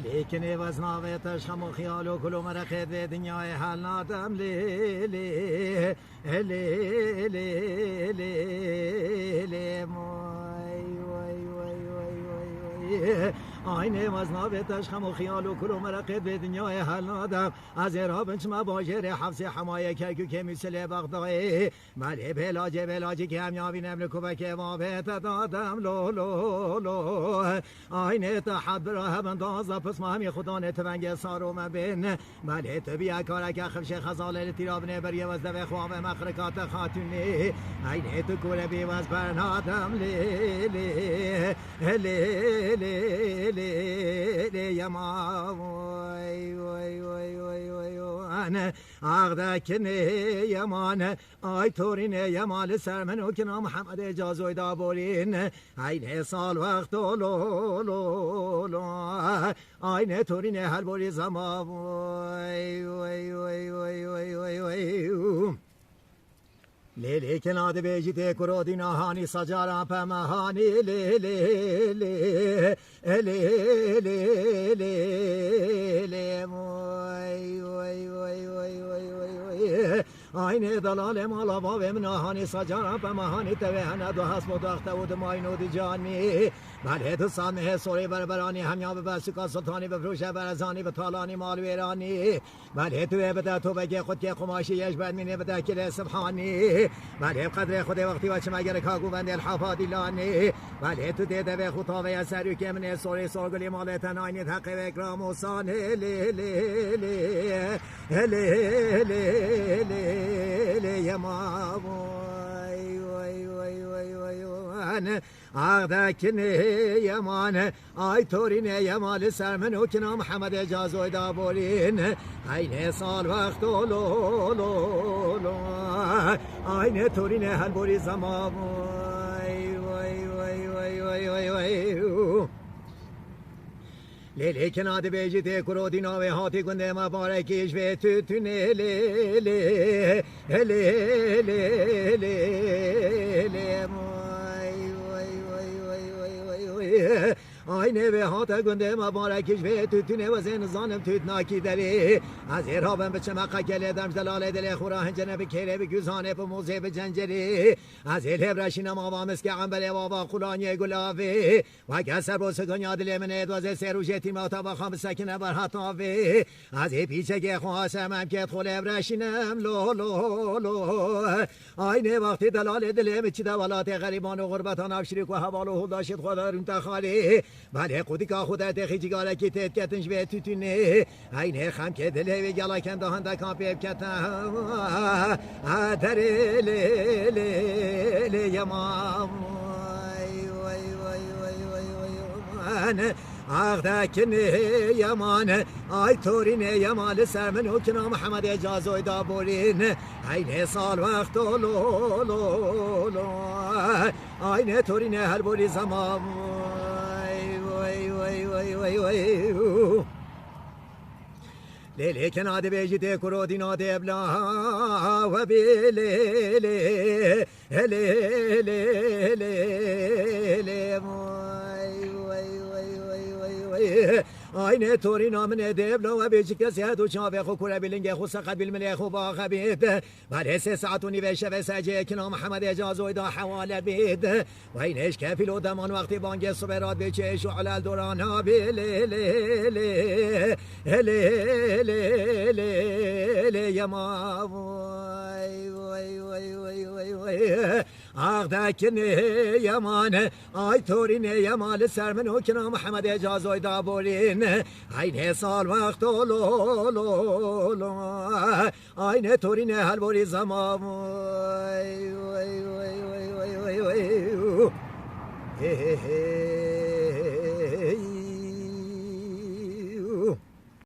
لیکن وزنا و تشخم و خیال و کلو مرخد و دنیای حل نادم لی لی لی لی لی لی آینه وزنا و تشخم و خیال و کلو مرقد به دنیای حل نادم از ارابنچ مباجر حفظ حمایه کرکو که مثل بغدای ملی بلاجی که هم یابی نملکو بکه وابت دادم لو لو لو آینه تحد براه بندازه پس ما همی خدا نتونگه سارو مبین ملی تبیه کارک خفش خزاله تیرابنه بریه وزده و خواه مخرکات خاتونی آینه تو کوله بیوز برنادم لی لی لی لی لی یما وای وای وای وای وای آن آغدکنه یمان آی تورینه یمال سرمنو کنا محمد اجازوی دابولین اینه سال وقت لو لو لو اینه تورینه هر بولی زما وای وای وای وای وای وای وای لیلی کناد بیجیت کرودی نهانی سجارا پمهانی لیلی لیلی لیلی لیلی وای وای وای وای وای وای آینه دلال مالا با و منهانی سجارا پمهانی توهنه دو حسب و دخته و دماینو دی جانی بله تو سامه سوری بربرانی همیا به بسکا سلطانی بفروشه برزانی به طالانی مال ویرانی بله تو بده تو بگه خود که قماشی یش بعد مینه بده که سبحانی بله قدر خود وقتی و چه مگر کاغو بند الحفادی لانی بله تو دیده به خطا و یسری که من سوری سرگلی مالتن آینی حق و اکرام و سانه لی لی لی لی لی لی یما وای وای وای وای وای آغدکنه یمان آی تورینه یمال سرمنو کنا محمد اجازوی دابولین اینه سال وقت لو لو لو اینه تورینه هر بوری زما وای وای وای وای وای وای وای لیلی کناد بیجیت کرودی ناوی هاتی گنده مبارکیش به توتونه لی لی لی لی لی آینه به هات گنده مبارکش به توتونه و زین زانم توت ناکی داری از ایرابم به چمقه کلی دمش دلاله دل خورا هنجنه به کلی به گوزانه به موزه به جنجری از ایل برشینم آوامس که عمبله وابا خلانی گلاوی و کسر با سگنیا دل من ادوازه سروجتی موتا با خام سکنه بر حتاوی از ای پیچه که خواستم هم که خل برشینم لو لو لو آینه وقتی دلاله دل مچی دولات غریبان و غربتان افشریک و حوال و هداشت خدا رون تخالی بله خودی که خودت خیجی گاله کی تت کتنش به توتونه اینه خم که دل و گلا کند هنده کاپیب کتن در لی لی لی یما وای وای وای وای وای آغدکنه یمان آی تورینه یمال سرمنو کنا محمد اجازوی دابولین اینه سال وقت لو لو لو اینه تورینه هر بولی زما وای وای وای وای وای لیلی کناد بیجیت کرودی ناده ابلا و بیلی لی لی لی لی وای وای وای وای آینه توری نامن دبلا و بیچ کسی هدو چاوه خو کوله بیلنگه خو سقد بالملی خو با خبید ولی 3 ساعت و نیوه شوه سجه کنام محمد اجازوی دا حواله بید و اینش کفیل و دمان وقتی بانگ صبح راد بیچه شعلال دوران ها بیلی لی لی لی لی لی یما وای وای وای وای وای وای آغدکنه یمان آی تورینه یمال سرمنو کنام محمد اجازوی دا بولین اینه سال وقت لو لو لو اینه تورینه هر بولی زما وای وای وای وای وای وای